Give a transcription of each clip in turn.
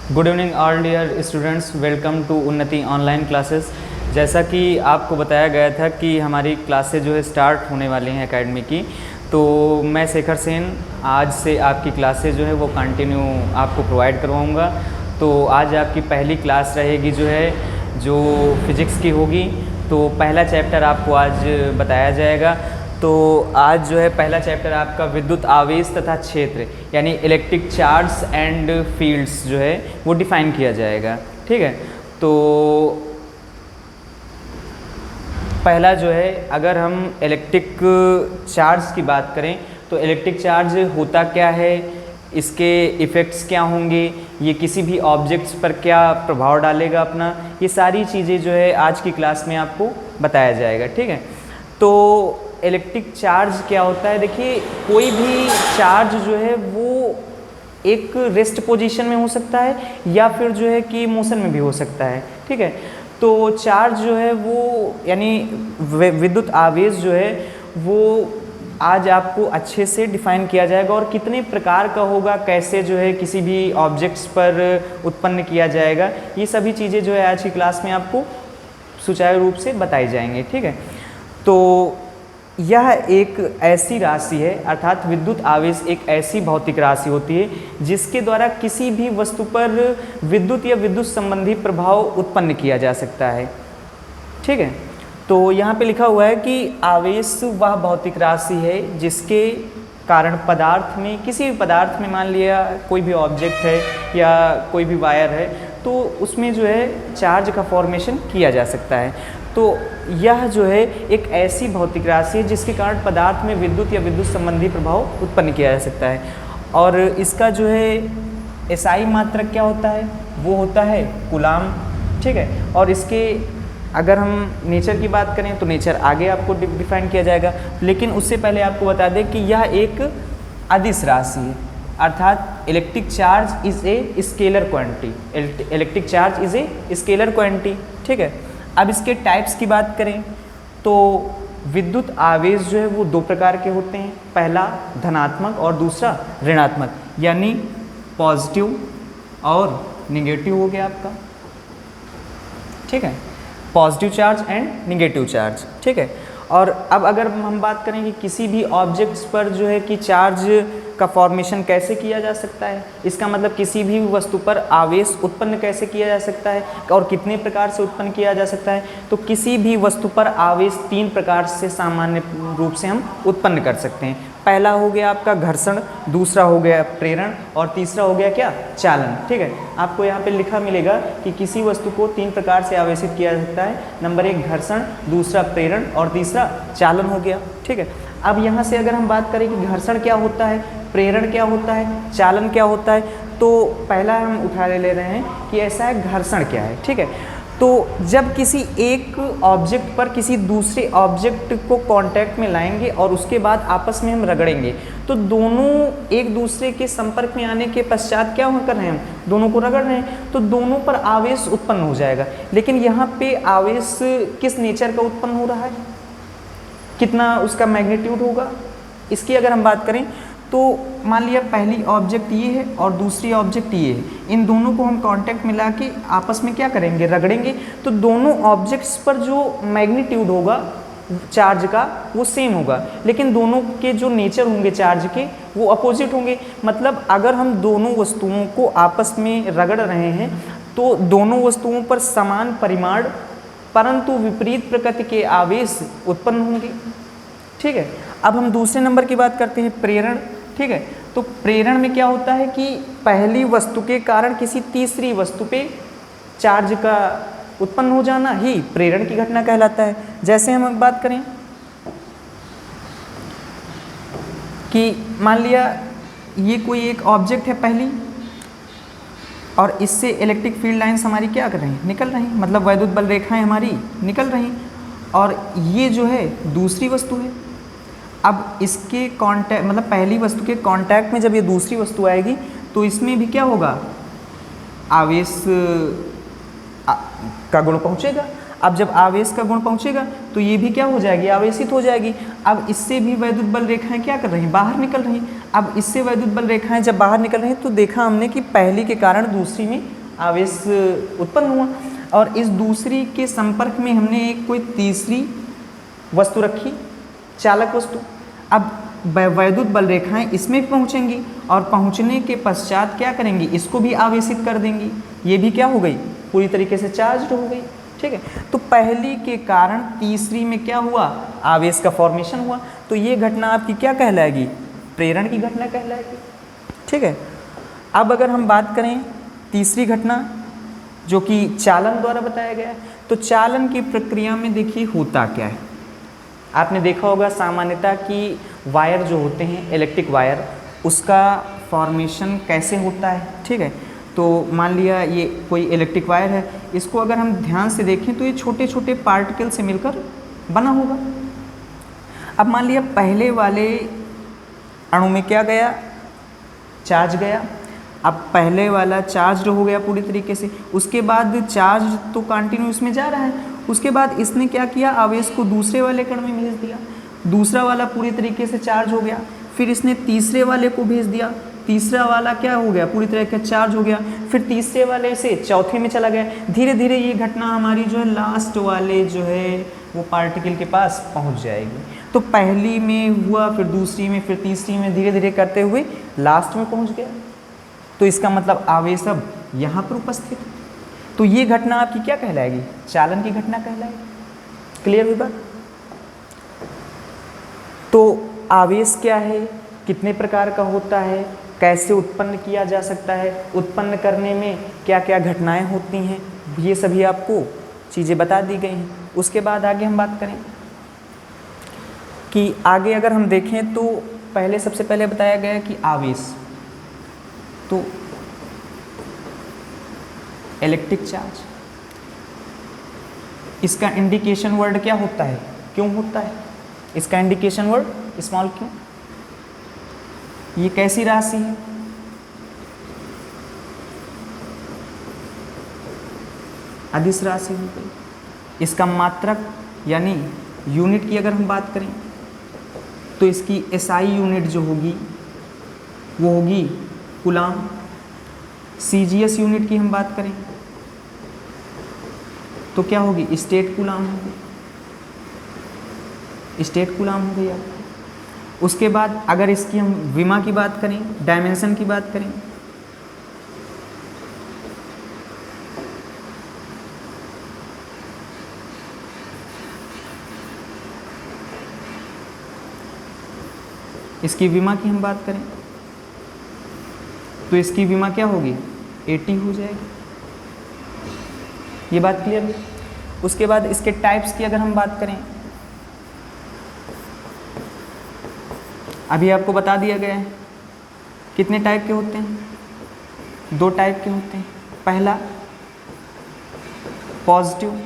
Good evening all dear students, welcome to Unnati online classes. जैसा कि आपको बताया गया था कि हमारी क्लासेस जो है स्टार्ट होने वाली हैं एकेडमी की, तो मैं शेखर सेन आज से आपकी क्लासेस जो है वो कंटिन्यू आपको प्रोवाइड करवाऊँगा। तो आज आपकी पहली क्लास रहेगी जो फिज़िक्स की होगी। तो पहला चैप्टर आपको आज बताया जाएगा। तो आज जो है पहला चैप्टर आपका विद्युत आवेश तथा क्षेत्र यानी इलेक्ट्रिक चार्ज एंड फील्ड्स जो है वो डिफ़ाइन किया जाएगा। ठीक है, तो पहला जो है अगर हम इलेक्ट्रिक चार्ज की बात करें तो इलेक्ट्रिक चार्ज होता क्या है, इसके इफ़ेक्ट्स क्या होंगे, ये किसी भी ऑब्जेक्ट्स पर क्या प्रभाव डालेगा अपना, ये सारी चीज़ें जो है आज की क्लास में आपको बताया जाएगा। ठीक है, तो इलेक्ट्रिक चार्ज क्या होता है। देखिए, कोई भी चार्ज जो है वो एक रेस्ट पोजीशन में हो सकता है या फिर जो है कि मोशन में भी हो सकता है। ठीक है, तो चार्ज जो है वो यानी विद्युत आवेश जो है वो आज आपको अच्छे से डिफाइन किया जाएगा और कितने प्रकार का होगा, कैसे जो है किसी भी ऑब्जेक्ट्स पर उत्पन्न किया जाएगा, ये सभी चीज़ें जो है आज की क्लास में आपको सुचारू रूप से बताई जाएंगे। ठीक है, तो यह एक ऐसी राशि है, अर्थात विद्युत आवेश एक ऐसी भौतिक राशि होती है जिसके द्वारा किसी भी वस्तु पर विद्युत या विद्युत संबंधी प्रभाव उत्पन्न किया जा सकता है। ठीक है, तो यहाँ पे लिखा हुआ है कि आवेश वह भौतिक राशि है जिसके कारण पदार्थ में, किसी भी पदार्थ में, मान लिया कोई भी ऑब्जेक्ट है या कोई भी वायर है, तो उसमें जो है चार्ज का फॉर्मेशन किया जा सकता है। तो यह जो है एक ऐसी भौतिक राशि है जिसके कारण पदार्थ में विद्युत या विद्युत संबंधी प्रभाव उत्पन्न किया जा सकता है। और इसका जो है एसआई मात्रक क्या होता है, वो होता है कूलाम। ठीक है, और इसके अगर हम नेचर की बात करें तो नेचर आगे आपको डिफाइन किया जाएगा, लेकिन उससे पहले आपको बता दें कि यह एक अदिश राशि है, अर्थात electric charge is a scalar quantity. Electric charge is a scalar quantity. ठीक है, अब इसके टाइप्स की बात करें तो विद्युत आवेश जो है वो दो प्रकार के होते हैं, पहला धनात्मक और दूसरा ऋणात्मक, यानी पॉजिटिव और निगेटिव हो गया आपका। ठीक है, positive charge and negative charge. ठीक है, और अब अगर हम बात करें कि किसी भी ऑब्जेक्ट्स पर जो है कि चार्ज का फॉर्मेशन कैसे किया जा सकता है, इसका मतलब किसी भी वस्तु पर आवेश उत्पन्न कैसे किया जा सकता है और कितने प्रकार से उत्पन्न किया जा सकता है, तो किसी भी वस्तु पर आवेश तीन प्रकार से सामान्य रूप से हम उत्पन्न कर सकते हैं। पहला हो गया आपका घर्षण, दूसरा हो गया प्रेरण और तीसरा हो गया क्या, चालन। ठीक है, आपको यहाँ पे लिखा मिलेगा कि किसी वस्तु को तीन प्रकार से आवेशित किया जा सकता है। नंबर एक घर्षण, दूसरा प्रेरण और तीसरा चालन हो गया। ठीक है, अब यहाँ से अगर हम बात करें कि घर्षण क्या होता है, प्रेरण क्या होता है, चालन क्या होता है, तो पहला हम उठा ले रहे हैं कि ऐसा है घर्षण क्या है। ठीक है, तो जब किसी एक ऑब्जेक्ट पर किसी दूसरे ऑब्जेक्ट को कांटेक्ट में लाएंगे और उसके बाद आपस में हम रगड़ेंगे, तो दोनों एक दूसरे के संपर्क में आने के पश्चात क्या कर रहे हैं, हम दोनों को रगड़ रहे हैं, तो दोनों पर आवेश उत्पन्न हो जाएगा। लेकिन यहाँ पे आवेश किस नेचर का उत्पन्न हो रहा है, कितना उसका मैग्नीट्यूड होगा, इसकी अगर हम बात करें तो मान लिया पहली ऑब्जेक्ट ये है और दूसरी ऑब्जेक्ट ये है, इन दोनों को हम कांटेक्ट मिला के आपस में क्या करेंगे, रगड़ेंगे, तो दोनों ऑब्जेक्ट्स पर जो मैग्नीट्यूड होगा चार्ज का वो सेम होगा, लेकिन दोनों के जो नेचर होंगे चार्ज के वो अपोजिट होंगे। मतलब अगर हम दोनों वस्तुओं को आपस में रगड़ रहे हैं तो दोनों वस्तुओं पर समान परिमाण परंतु विपरीत प्रकृति के आवेश उत्पन्न होंगे। ठीक है, अब हम दूसरे नंबर की बात करते हैं, प्रेरण। ठीक है, तो प्रेरण में क्या होता है कि पहली वस्तु के कारण किसी तीसरी वस्तु पे चार्ज का उत्पन्न हो जाना ही प्रेरण की घटना कहलाता है। जैसे हम बात करें कि मान लिया ये कोई एक ऑब्जेक्ट है पहली, और इससे इलेक्ट्रिक फील्ड लाइन्स हमारी क्या कर रही हैं, निकल रही हैं, मतलब वैद्युत बल रेखाएं हमारी निकल रही हैं, और ये जो है दूसरी वस्तु है। अब इसके कांटेक्ट, मतलब पहली वस्तु के कांटेक्ट में जब ये दूसरी वस्तु आएगी तो इसमें भी क्या होगा, आवेश का गुण पहुँचेगा। अब जब आवेश का गुण पहुँचेगा तो ये भी क्या हो जाएगी, आवेशित हो जाएगी। अब इससे भी वैद्युत बल रेखाएं क्या कर रही हैं, बाहर निकल रही हैं। अब इससे वैद्युत बल रेखाएं जब बाहर निकल रही हैं तो देखा हमने कि पहली के कारण दूसरी में आवेश उत्पन्न हुआ, और इस दूसरी के संपर्क में हमने एक कोई तीसरी वस्तु रखी, चालक वस्तु। अब वैद्युत बल रेखाएं इसमें भी पहुंचेंगी और पहुंचने के पश्चात क्या करेंगी, इसको भी आवेशित कर देंगी। ये भी क्या हो गई, पूरी तरीके से चार्ज हो गई। ठीक है, तो पहली के कारण तीसरी में क्या हुआ, आवेश का फॉर्मेशन हुआ। तो ये घटना आपकी क्या कहलाएगी, प्रेरण की घटना कहलाएगी। ठीक है, अब अगर हम बात करें तीसरी घटना जो कि चालन द्वारा बताया गया है, तो चालन की प्रक्रिया में देखिए होता क्या है। आपने देखा होगा सामान्यतः कि वायर जो होते हैं, इलेक्ट्रिक वायर, उसका फॉर्मेशन कैसे होता है। ठीक है, तो मान लिया ये कोई इलेक्ट्रिक वायर है, इसको अगर हम ध्यान से देखें तो ये छोटे छोटे पार्टिकल से मिलकर बना होगा। अब मान लिया पहले वाले अणु में क्या गया, चार्ज गया। अब पहले वाला चार्ज हो गया पूरी तरीके से, उसके बाद चार्ज तो कंटिन्यूस में जा रहा है, उसके बाद इसने क्या किया, आवेश को दूसरे वाले कण में भेज दिया, दूसरा वाला पूरी तरीके से चार्ज हो गया, फिर इसने तीसरे वाले को भेज दिया, तीसरा वाला क्या हो गया, पूरी तरह का चार्ज हो गया, फिर तीसरे वाले से चौथे में चला गया। धीरे धीरे ये घटना हमारी जो है लास्ट वाले जो है वो पार्टिकल के पास पहुंच जाएगी। तो पहली में हुआ, फिर दूसरी में, फिर तीसरी में, धीरे धीरे करते हुए लास्ट में पहुंच गया। तो इसका मतलब आवेश अब यहाँ पर उपस्थित। तो ये घटना आपकी क्या कहलाएगी, चालन की घटना कहलाएगी। क्लियर हुई बात। तो आवेश क्या है, कितने प्रकार का होता है, कैसे उत्पन्न किया जा सकता है, उत्पन्न करने में क्या क्या घटनाएं होती हैं, ये सभी आपको चीज़ें बता दी गई हैं। उसके बाद आगे हम बात करें कि आगे अगर हम देखें तो पहले सबसे पहले बताया गया कि आवेश, तो इलेक्ट्रिक चार्ज, इसका इंडिकेशन वर्ड क्या होता है, क्यों होता है, इसका इंडिकेशन वर्ड स्मॉल क्यों। ये कैसी राशि है, अदिश राशि हो गई। इसका मात्रक यानी यूनिट की अगर हम बात करें तो इसकी एसआई यूनिट जो होगी वो होगी कूलाम। सीजीएस यूनिट की हम बात करें तो क्या होगी, स्टेट कूलाम होगी, स्टेट कूलाम हो गई आपकी। उसके बाद अगर इसकी हम विमा की बात करें, डायमेंशन की बात करें, इसकी विमा की हम बात करें तो इसकी विमा क्या होगी, 80 हो जाएगी। ये बात क्लियर है। उसके बाद इसके टाइप्स की अगर हम बात करें, अभी आपको बता दिया गया है कितने टाइप के होते हैं, 2 टाइप के होते हैं। पहला पॉजिटिव,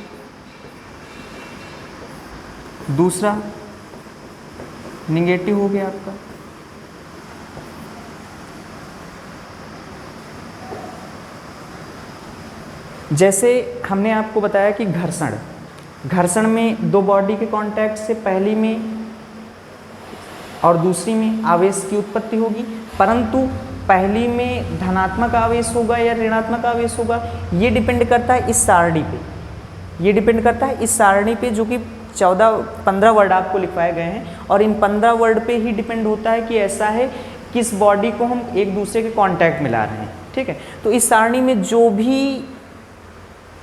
दूसरा निगेटिव हो गया आपका। जैसे हमने आपको बताया कि घर्षण में 2 बॉडी के कांटेक्ट से पहली में और दूसरी में आवेश की उत्पत्ति होगी, परंतु पहली में धनात्मक आवेश होगा या ऋणात्मक आवेश होगा, ये डिपेंड करता है इस सारणी पे। ये डिपेंड करता है इस सारणी पे जो कि 15 वर्ड आपको लिखवाए गए हैं, और इन 15 वर्ड पे ही डिपेंड होता है कि ऐसा है किस बॉडी को हम एक दूसरे के कांटेक्ट में ला रहे हैं। ठीक है, तो इस सारणी में जो भी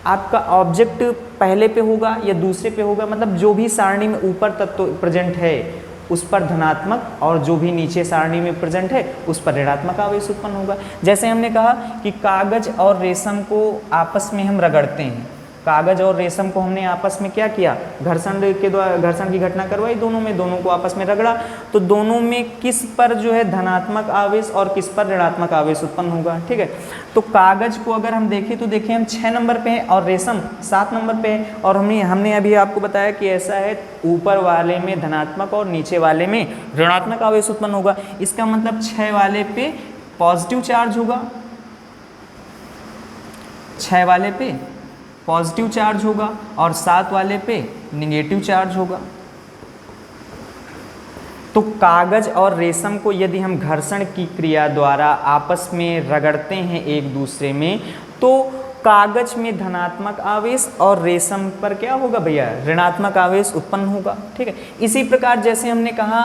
आपका ऑब्जेक्ट पहले पे होगा या दूसरे पे होगा, मतलब जो भी सारणी में ऊपर तत्व प्रेजेंट है उस पर धनात्मक, और जो भी नीचे सारणी में प्रेजेंट है उस पर ऋणात्मक आवेश उत्पन्न होगा। जैसे हमने कहा कि कागज और रेशम को आपस में हम रगड़ते हैं, कागज और रेशम को हमने आपस में क्या किया, घर्षण के द्वारा घर्षण की घटना करवाई दोनों को आपस में रगड़ा, तो दोनों में किस पर जो है धनात्मक आवेश और किस पर ऋणात्मक आवेश उत्पन्न होगा। ठीक है, तो कागज को अगर हम देखें तो देखिए हम 6 नंबर पे हैं और रेशम 7 नंबर पे है, और हमने अभी आपको बताया कि ऐसा है ऊपर वाले में धनात्मक और नीचे वाले में ऋणात्मक आवेश उत्पन्न होगा। इसका मतलब 6 वाले पे पॉजिटिव चार्ज होगा, 6 वाले पे पॉजिटिव चार्ज होगा और 7 वाले पे निगेटिव चार्ज होगा। तो कागज और रेशम को यदि हम घर्षण की क्रिया द्वारा आपस में रगड़ते हैं एक दूसरे में, तो कागज में धनात्मक आवेश और रेशम पर क्या होगा भैया, ऋणात्मक आवेश उत्पन्न होगा। ठीक है, इसी प्रकार जैसे हमने कहा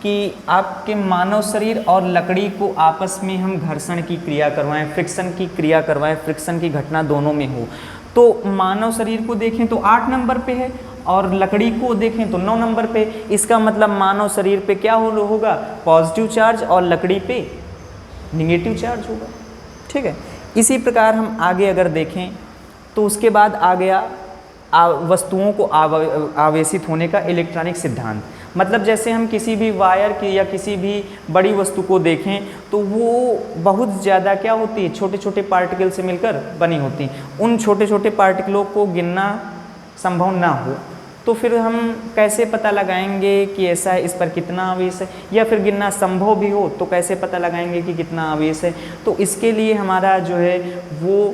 कि आपके मानव शरीर और लकड़ी को आपस में हम घर्षण की क्रिया करवाएं, फ्रिक्शन की क्रिया करवाएं, फ्रिक्शन की घटना दोनों में हो, तो मानव शरीर को देखें तो 8 नंबर पे है और लकड़ी को देखें तो 9 नंबर पे। इसका मतलब मानव शरीर पे क्या होगा, पॉजिटिव चार्ज, और लकड़ी पे निगेटिव चार्ज होगा। ठीक है, इसी प्रकार हम आगे अगर देखें तो उसके बाद आ गया वस्तुओं को आवेशित होने का इलेक्ट्रॉनिक सिद्धांत। मतलब जैसे हम किसी भी वायर की या किसी भी बड़ी वस्तु को देखें तो वो बहुत ज़्यादा क्या होती है, छोटे छोटे पार्टिकल से मिलकर बनी होती। उन छोटे छोटे पार्टिकलों को गिनना संभव ना हो तो फिर हम कैसे पता लगाएंगे कि ऐसा है, इस पर कितना आवेश है, या फिर गिनना संभव भी हो तो कैसे पता लगाएंगे कि कितना आवेश है। तो इसके लिए हमारा जो है वो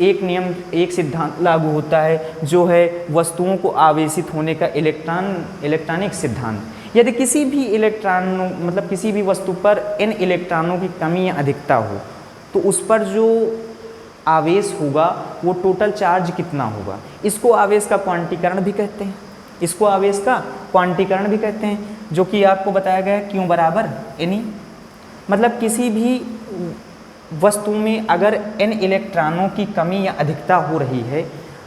एक नियम, एक सिद्धांत लागू होता है जो है वस्तुओं को आवेशित होने का इलेक्ट्रॉनिक सिद्धांत। यदि किसी भी इलेक्ट्रॉनों मतलब किसी भी वस्तु पर n इलेक्ट्रॉनों की कमी या अधिकता हो तो उस पर जो आवेश होगा वो टोटल चार्ज कितना होगा, इसको आवेश का क्वांटीकरण भी कहते हैं, इसको आवेश का क्वांटीकरण भी कहते हैं, जो कि आपको बताया गया है Q बराबर NE। मतलब किसी भी वस्तु में अगर n इलेक्ट्रॉनों की कमी या अधिकता हो रही है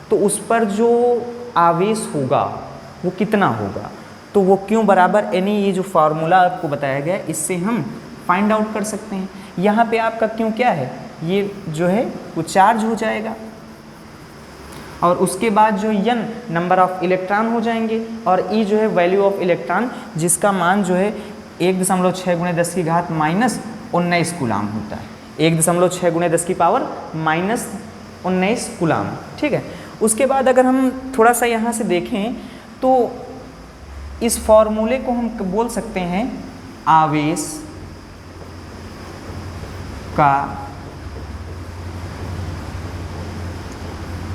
तो उस पर जो आवेश होगा वो कितना होगा, तो वो Q बराबर NE, ये जो फार्मूला आपको बताया गया है इससे हम फाइंड आउट कर सकते हैं। यहाँ पे आपका Q क्या है, ये जो है वो चार्ज हो जाएगा, और उसके बाद जो n नंबर ऑफ इलेक्ट्रॉन हो जाएंगे, और E जो है वैल्यू ऑफ इलेक्ट्रॉन, जिसका मान जो है 1.6 × 10 की घात -19 कूलाम होता है, 1.6 × 10 की पावर -19 कूलाम। ठीक है, उसके बाद अगर हम थोड़ा सा यहाँ से देखें तो इस फॉर्मूले को हम बोल सकते हैं आवेश का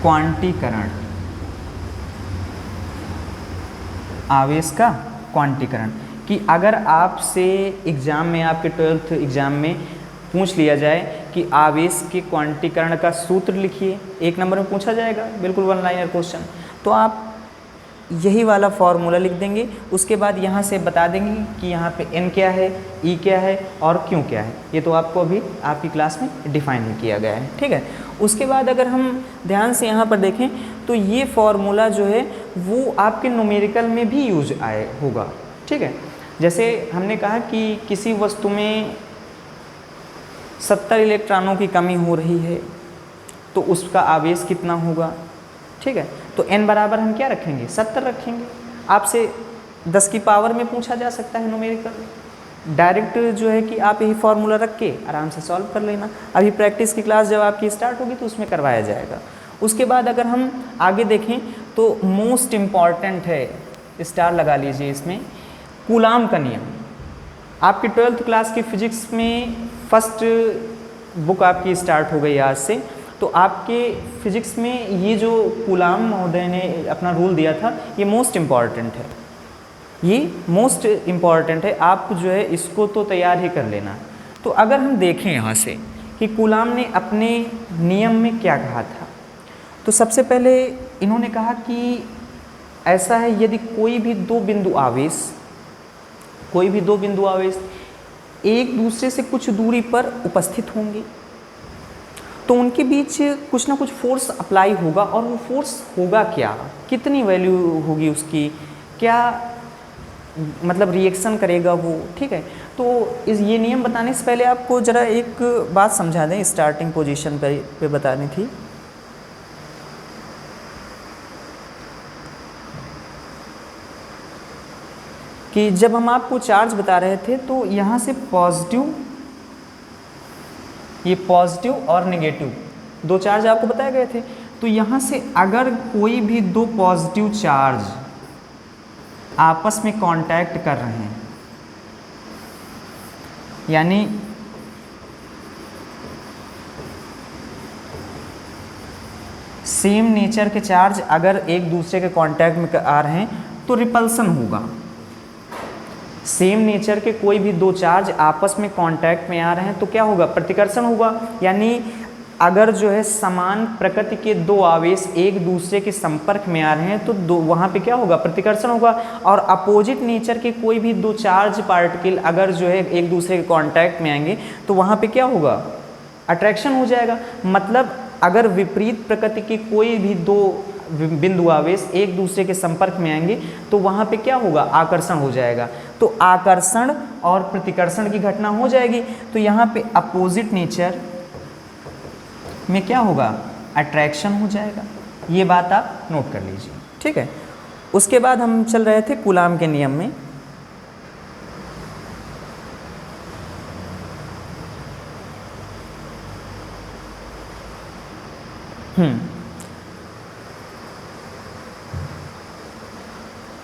क्वांटीकरण, आवेश का क्वांटीकरण। कि अगर आपसे एग्ज़ाम में, आपके 12th एग्ज़ाम में पूछ लिया जाए कि आवेश के क्वांटीकरण का सूत्र लिखिए, 1 नंबर में पूछा जाएगा, बिल्कुल 1 लाइनर क्वेश्चन, तो आप यही वाला फॉर्मूला लिख देंगे। उसके बाद यहाँ से बता देंगे कि यहाँ पे n क्या है, E क्या है और Q क्या है। ये तो आपको अभी आपकी क्लास में डिफाइन किया गया है। ठीक है, उसके बाद अगर हम ध्यान से यहाँ पर देखें तो ये फॉर्मूला जो है वो आपके न्यूमेरिकल में भी यूज होगा। ठीक है, जैसे हमने कहा कि किसी वस्तु में 70 इलेक्ट्रॉनों की कमी हो रही है तो उसका आवेश कितना होगा। ठीक है, तो n बराबर हम क्या रखेंगे, 70 रखेंगे। आपसे 10 की पावर में पूछा जा सकता है न्यूमेरिकल, डायरेक्ट जो है कि आप यही फार्मूला रख के आराम से सॉल्व कर लेना। अभी प्रैक्टिस की क्लास जब आपकी स्टार्ट होगी तो उसमें करवाया जाएगा। उसके बाद अगर हम आगे देखें तो मोस्ट इम्पॉर्टेंट है, स्टार लगा लीजिए इसमें, कूलाम का नियम। आपकी 12th क्लास की फिजिक्स में फर्स्ट बुक आपकी स्टार्ट हो गई आज से, तो आपके फिजिक्स में ये जो कूलाम महोदय ने अपना रूल दिया था ये मोस्ट इम्पॉर्टेंट है, ये मोस्ट इम्पॉर्टेंट है। आप जो है इसको तो तैयार ही कर लेना। तो अगर हम देखें यहाँ से कि कूलाम ने अपने नियम में क्या कहा था, तो सबसे पहले इन्होंने कहा कि ऐसा है यदि कोई भी दो बिंदु आवेश एक दूसरे से कुछ दूरी पर उपस्थित होंगे तो उनके बीच कुछ ना कुछ फोर्स अप्लाई होगा, और वो फोर्स होगा क्या, कितनी वैल्यू होगी उसकी, क्या मतलब रिएक्शन करेगा वो। ठीक है, तो ये नियम बताने से पहले आपको ज़रा एक बात समझा दें, स्टार्टिंग पोजीशन पे बतानी थी। कि जब हम आपको चार्ज बता रहे थे तो यहाँ से ये पॉजिटिव और नेगेटिव दो चार्ज आपको बताए गए थे। तो यहाँ से अगर कोई भी दो पॉजिटिव चार्ज आपस में कांटेक्ट कर रहे हैं, यानी सेम नेचर के चार्ज अगर एक दूसरे के कांटेक्ट में आ रहे हैं तो रिपल्सन होगा। सेम नेचर के कोई भी दो चार्ज आपस में कांटेक्ट में आ रहे हैं तो क्या होगा, प्रतिकर्षण होगा। यानी अगर जो है समान प्रकृति के दो आवेश एक दूसरे के संपर्क में आ रहे हैं तो वहाँ पे क्या होगा, प्रतिकर्षण होगा। और अपोजिट नेचर के कोई भी दो चार्ज पार्टिकल अगर जो है एक दूसरे के कांटेक्ट में आएंगे तो वहाँ पे क्या होगा, अट्रैक्शन हो जाएगा। मतलब अगर विपरीत प्रकृति के कोई भी दो बिंदु आवेश एक दूसरे के संपर्क में आएंगे तो वहाँ पे क्या होगा, आकर्षण हो जाएगा। तो आकर्षण और प्रतिकर्षण की घटना हो जाएगी। तो यहाँ पे अपोजिट नेचर में क्या होगा, अट्रैक्शन हो जाएगा। ये बात आप नोट कर लीजिए, ठीक है। उसके बाद हम चल रहे थे कूलाम के नियम में।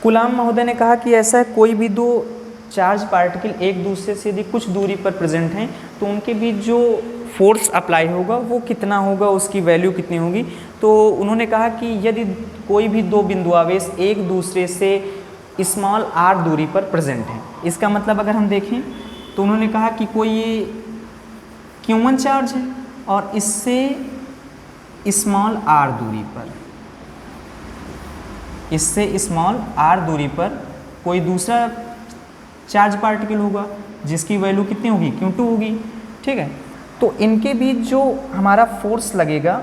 कूलाम महोदय ने कहा कि ऐसा है कोई भी दो चार्ज पार्टिकल एक दूसरे से यदि कुछ दूरी पर प्रेजेंट हैं तो उनके बीच जो फोर्स अप्लाई होगा वो कितना होगा, उसकी वैल्यू कितनी होगी। तो उन्होंने कहा कि यदि कोई भी दो बिंदु आवेश एक दूसरे से स्मॉल r दूरी पर प्रेजेंट हैं, इसका मतलब अगर हम देखें तो उन्होंने कहा कि कोई ये Q1 चार्ज है और इससे स्मॉल r दूरी पर, इससे स्मॉल r दूरी पर कोई दूसरा चार्ज पार्टिकल होगा जिसकी वैल्यू कितनी होगी, Q2 होगी, ठीक है। तो इनके बीच जो हमारा फोर्स लगेगा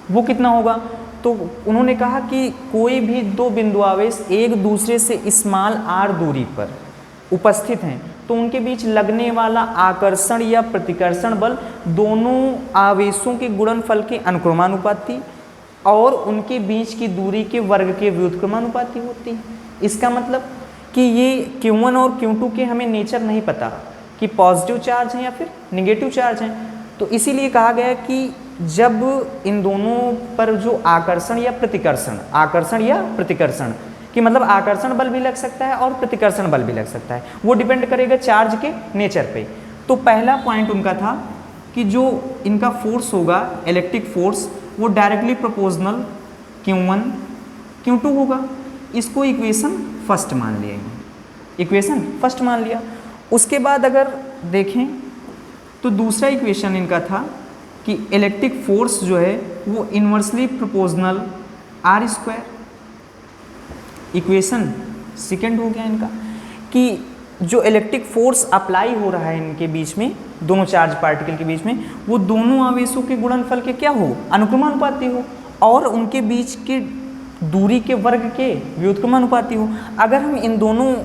वो कितना होगा। तो उन्होंने कहा कि कोई भी दो बिंदु आवेश एक दूसरे से स्मॉल r दूरी पर उपस्थित हैं तो उनके बीच लगने वाला आकर्षण या प्रतिकर्षण बल दोनों आवेशों के गुणनफल के अनुक्रमानुपाती और उनके बीच की दूरी के वर्ग के व्युत्क्रमानुपाती होती है। इसका मतलब कि ये Q1 और Q2 के हमें नेचर नहीं पता कि पॉजिटिव चार्ज हैं या फिर निगेटिव चार्ज हैं। तो इसीलिए कहा गया कि जब इन दोनों पर जो आकर्षण या प्रतिकर्षण कि मतलब आकर्षण बल भी लग सकता है और प्रतिकर्षण बल भी लग सकता है, वो डिपेंड करेगा चार्ज के नेचर पे। तो पहला पॉइंट उनका था कि जो इनका फोर्स होगा इलेक्ट्रिक फोर्स वो डायरेक्टली प्रोपोर्शनल Q1 Q2 होगा। इसको इक्वेशन फर्स्ट मान लिया, इक्वेशन फर्स्ट मान लिया। उसके बाद अगर देखें तो दूसरा इक्वेशन इनका था कि इलेक्ट्रिक फोर्स जो है वो inversely proportional r²। Equation second हो गया इनका कि जो इलेक्ट्रिक फोर्स अप्लाई हो रहा है इनके बीच में, दोनों चार्ज पार्टिकल के बीच में, वो दोनों आवेशों के गुणनफल के क्या हो, अनुक्रमानुपाती हो और उनके बीच की दूरी के वर्ग के व्युत्क्रमानुपाती हो। अगर हम इन दोनों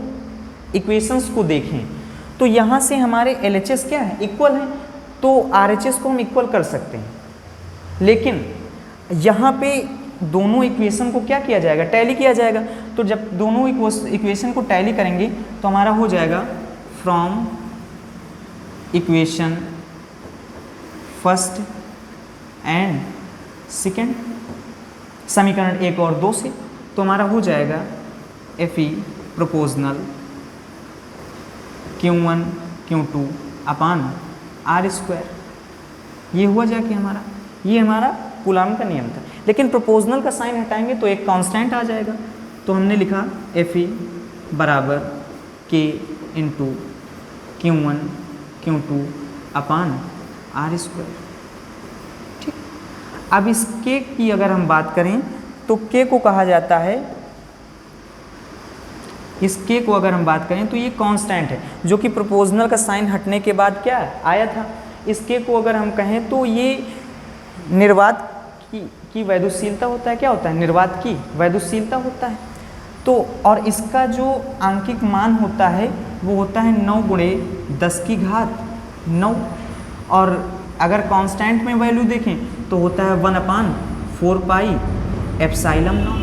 इक्वेशंस को देखें तो यहाँ से हमारे LHS क्या है, इक्वल है, तो RHS को हम इक्वल कर सकते हैं। लेकिन यहाँ पे दोनों इक्वेशन को क्या किया जाएगा, टैली किया जाएगा। तो जब दोनों इक्वेशन को टैली करेंगे तो हमारा हो जाएगा from equation first and second, समीकरण 1 और 2 से, तो हमारा हो जाएगा Fe प्रोपोर्शनल Q1 Q2 अपान r²। ये हुआ जाके हमारा, ये हमारा कूलाम का नियम था। लेकिन प्रोपोर्शनल का साइन हटाएंगे तो एक कांस्टेंट आ जाएगा, तो हमने लिखा Fe बराबर K इंटू Q1 Q2 अपान r²। ठीक, अब इस K की अगर हम बात करें तो K को कहा जाता है, इस K को अगर हम बात करें तो ये कांस्टेंट है जो कि प्रोपोर्शनल का साइन हटने के बाद क्या आया था। इस K को अगर हम कहें तो ये निर्वात की वैद्युतशीलता होता है, क्या होता है, निर्वात की वैद्युतशीलता होता है। तो और इसका जो आंकिक मान होता है वो होता है 9 × 10⁻9, और अगर कांस्टेंट में वैल्यू देखें तो होता है 1/4πε0।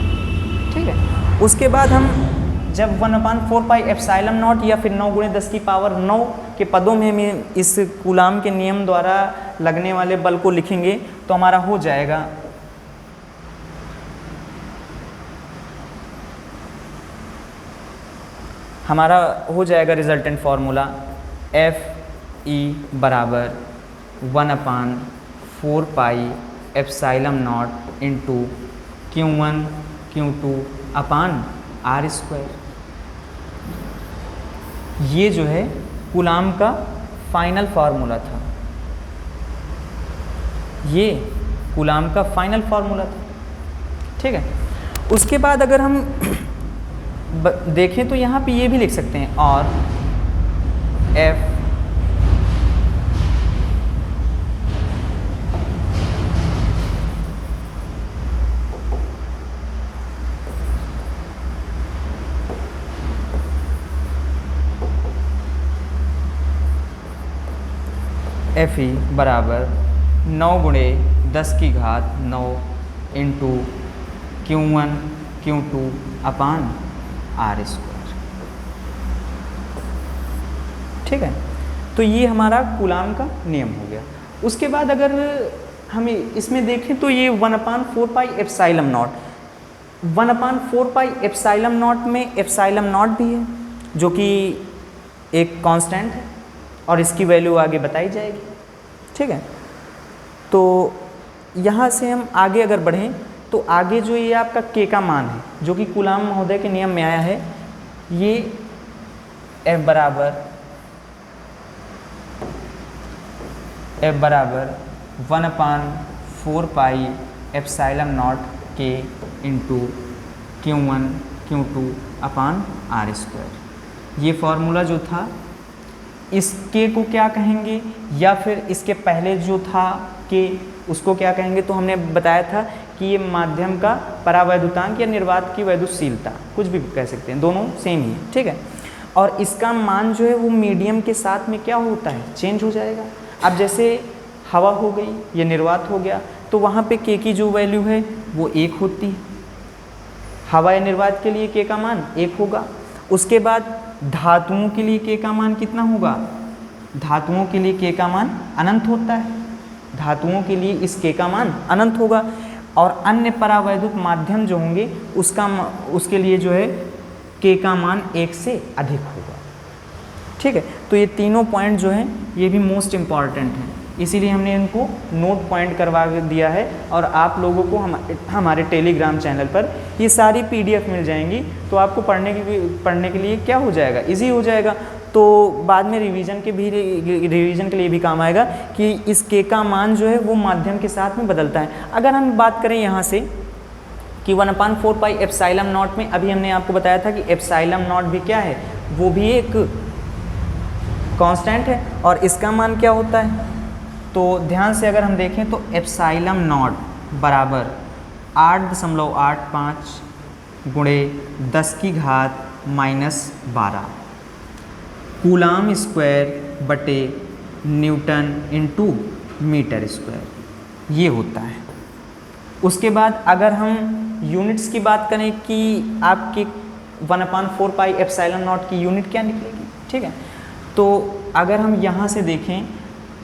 ठीक है, उसके बाद हम जब 1/4πε0 या फिर 9 × 10⁻9 के पदों में हम इस कूलाम के नियम द्वारा लगने वाले बल को लिखेंगे तो हमारा हो जाएगा रिजल्टेंट फार्मूला Fe बराबर 1/4πε0 इंटू Q1 Q2 अपान r²। ये जो है कूलाम का फाइनल फार्मूला था, ये कूलाम का फाइनल फार्मूला था, ठीक है। उसके बाद अगर हम देखें तो यहाँ पे ये भी लिख सकते हैं, और F Fe बराबर 9 गुणे 10 की घात 9 इंटू Q1 Q2 अपान R स्क्वायर, ठीक है। तो ये हमारा कूलाम का नियम हो गया। उसके बाद अगर हमें इसमें देखें तो ये 1/4 pi epsilon not, 1/4 pi epsilon not में एप्सिलॉन नॉट भी है जो कि एक कांस्टेंट है, और इसकी वैल्यू आगे बताई जाएगी, ठीक है। तो यहाँ से हम आगे अगर बढ़ें तो आगे जो ये आपका के का मान है जो कि कूलाम महोदय के नियम में आया है, ये F बराबर 1/4 पाई एप्सिलॉन नॉट के इंटू Q1 Q2 अपान R स्क्वायर। ये फॉर्मूला जो था, इस के को क्या कहेंगे, या फिर इसके पहले जो था के उसको क्या कहेंगे, तो हमने बताया था कि ये माध्यम का परावैद्युतांक या निर्वात की वैद्युतशीलता, कुछ भी कह सकते हैं, दोनों सेम ही है, ठीक है। और इसका मान जो है वो मीडियम के साथ में क्या होता है, चेंज हो जाएगा। अब जैसे हवा हो गई या निर्वात हो गया तो वहाँ पे के की जो वैल्यू है वो 1 होती है, हवा या निर्वात के लिए के का मान 1 होगा। उसके बाद धातुओं के लिए के का मान कितना होगा, धातुओं के लिए के का मान अनंत होता है, धातुओं के लिए इस के का मान अनंत होगा। और अन्य परावैद्युत माध्यम जो होंगे उसके लिए जो है के का मान 1 से अधिक होगा, ठीक है। तो ये तीनों पॉइंट जो हैं ये भी मोस्ट इम्पॉर्टेंट हैं, इसीलिए हमने इनको नोट पॉइंट करवा दिया है। और आप लोगों को हमारे टेलीग्राम चैनल पर ये सारी PDF मिल जाएंगी, तो आपको पढ़ने के लिए क्या हो जाएगा, इजी हो जाएगा। तो बाद में रिवीजन के लिए भी काम आएगा कि इस के का मान जो है वो माध्यम के साथ में बदलता है। अगर हम बात करें यहाँ से कि 1/4 पाई एप्सिलॉन नॉट में, अभी हमने आपको बताया था कि एप्सिलॉन नॉट भी क्या है, वो भी एक कांस्टेंट है, और इसका मान क्या होता है, तो ध्यान से अगर हम देखें तो एप्सिलॉन नॉट बराबर 8.85 गुणे 10 की घात -12 कूलाम स्क्वायर बटे न्यूटन इंटू मीटर स्क्वायर, ये होता है। उसके बाद अगर हम यूनिट्स की बात करें कि आपकी 1/4 पाई एप्सिलॉन नॉट की यूनिट क्या निकलेगी, ठीक है। तो अगर हम यहाँ से देखें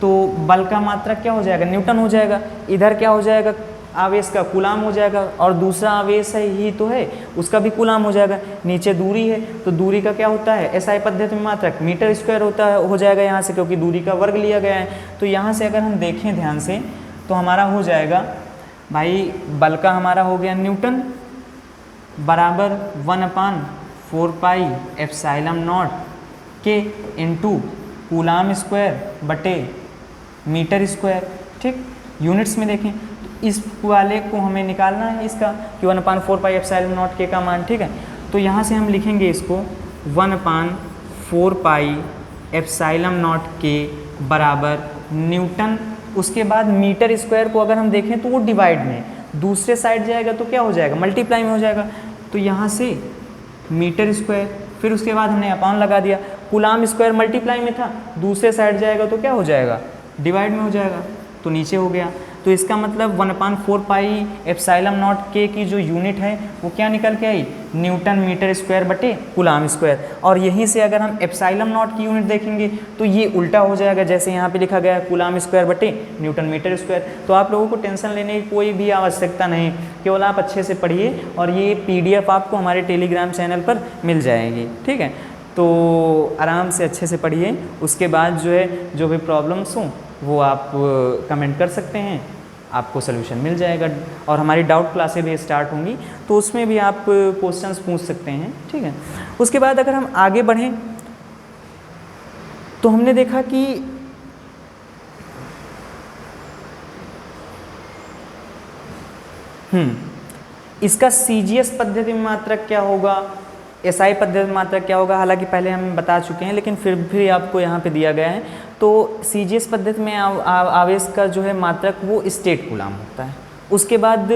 तो बल का मात्रक क्या हो जाएगा, न्यूटन हो जाएगा, इधर क्या हो जाएगा, आवेश का कूलाम हो जाएगा, और दूसरा आवेश है ही तो है उसका भी कूलाम हो जाएगा। नीचे दूरी है तो दूरी का क्या होता है, SI पद्धति में मात्रक मीटर स्क्वायर होता है, हो जाएगा यहाँ से, क्योंकि दूरी का वर्ग लिया गया है। तो यहाँ से अगर हम देखें ध्यान से तो हमारा हो जाएगा भाई, बल का हमारा हो गया न्यूटन बराबर 1/4 पाई एप्सिलॉन नॉट के इंटू कूलाम स्क्वायर बटे मीटर स्क्वायर, ठीक। यूनिट्स में देखें तो इस वाले को हमें निकालना है इसका कि 1/4 पाई एप्सिलॉन नॉट के का मान, ठीक है। तो यहाँ से हम लिखेंगे इसको 1/4 पाई एप्सिलॉन नॉट के बराबर न्यूटन, उसके बाद मीटर स्क्वायर को अगर हम देखें तो वो डिवाइड में, दूसरे साइड जाएगा तो क्या हो जाएगा, मल्टीप्लाई में हो जाएगा। तो यहाँ से मीटर स्क्वायर, फिर उसके बाद हमने अपान लगा दिया, कूलाम स्क्वायर मल्टीप्लाई में था, दूसरे साइड जाएगा तो क्या हो जाएगा, डिवाइड में हो जाएगा, तो नीचे हो गया। तो इसका मतलब 1/4 पाई एप्सिलॉन नॉट के की जो यूनिट है वो क्या निकल के आई, न्यूटन मीटर स्क्वायर बटे कूलाम स्क्वायर। और यहीं से अगर हम एप्सिलॉन नॉट की यूनिट देखेंगे तो ये उल्टा हो जाएगा, जैसे यहाँ पे लिखा गया है कूलाम स्क्वायर बटे न्यूटन मीटर स्क्वायर। तो आप लोगों को टेंशन लेने की कोई भी आवश्यकता नहीं, केवल आप अच्छे से पढ़िए, और ये PDF आपको हमारे टेलीग्राम चैनल पर मिल जाएगी, ठीक है। तो आराम से अच्छे से पढ़िए, उसके बाद जो है जो भी प्रॉब्लम्स हों वो आप कमेंट कर सकते हैं, आपको सोल्यूशन मिल जाएगा। और हमारी डाउट क्लासें भी स्टार्ट होंगी तो उसमें भी आप क्वेश्चंस पूछ सकते हैं, ठीक है। उसके बाद अगर हम आगे बढ़ें तो हमने देखा कि इसका CGS पद्धति में मात्रक क्या होगा, SI पद्धति में मात्रक क्या होगा, हालांकि पहले हम बता चुके हैं लेकिन फिर भी आपको यहाँ पे दिया गया है। तो CGS पद्धति में आवेश का जो है मात्रक वो स्टेट कूलाम होता है। उसके बाद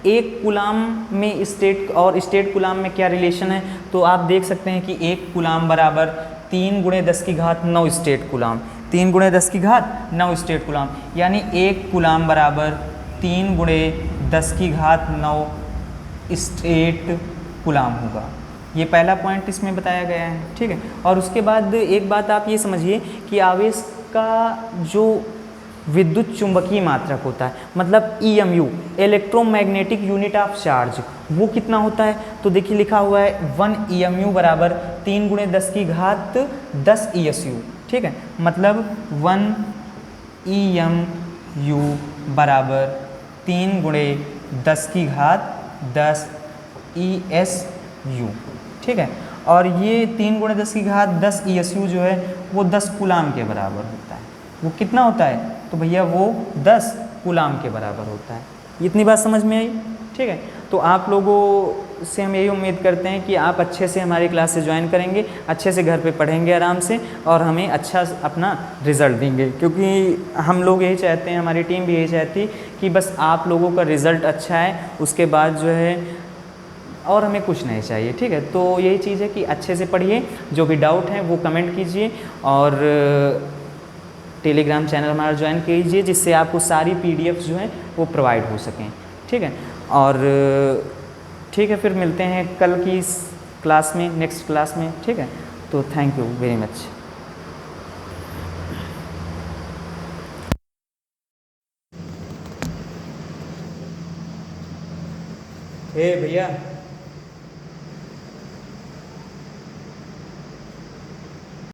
एक कूलाम में स्टेट और स्टेट कूलाम में क्या रिलेशन है, तो आप देख सकते हैं कि एक कूलाम बराबर 3 × 10⁹ स्टेट कूलाम, 3 × 10⁹ स्टेट कूलाम, यानी एक कूलाम बराबर 3 × 10⁹ स्टेट कूलाम होगा। ये पहला पॉइंट इसमें बताया गया है, ठीक है। और उसके बाद एक बात आप ये समझिए कि आवेश का जो विद्युत चुंबकीय मात्रक होता है, मतलब EMU, electromagnetic unit of charge, वो कितना होता है, तो देखिए लिखा हुआ है 1 EMU बराबर 3 × 10⁻10 ESU, ठीक है। मतलब 1 EMU बराबर 3 × 10⁻10 ESU, ठीक है। और ये 3 × 10⁻10 ESU जो है वो 10 कूलाम के बराबर होता है। वो कितना होता है, तो भैया वो 10 कूलाम के बराबर होता है। इतनी बात समझ में आई, ठीक है। तो आप लोगों से हम यही उम्मीद करते हैं कि आप अच्छे से हमारी क्लास से ज्वाइन करेंगे, अच्छे से घर पे पढ़ेंगे आराम से और हमें अच्छा अपना रिज़ल्ट देंगे, क्योंकि हम लोग यही चाहते हैं, हमारी टीम भी यही चाहती कि बस आप लोगों का रिज़ल्ट अच्छा है, उसके बाद जो है और हमें कुछ नहीं चाहिए, ठीक है। तो यही चीज़ है कि अच्छे से पढ़िए, जो भी डाउट है वो कमेंट कीजिए और टेलीग्राम चैनल हमारा ज्वाइन कीजिए, जिससे आपको सारी PDF जो हैं वो प्रोवाइड हो सकें, ठीक है। और ठीक है, फिर मिलते हैं कल की इस क्लास में, नेक्स्ट क्लास में, ठीक है। तो थैंक यू वेरी मच। हे भैया।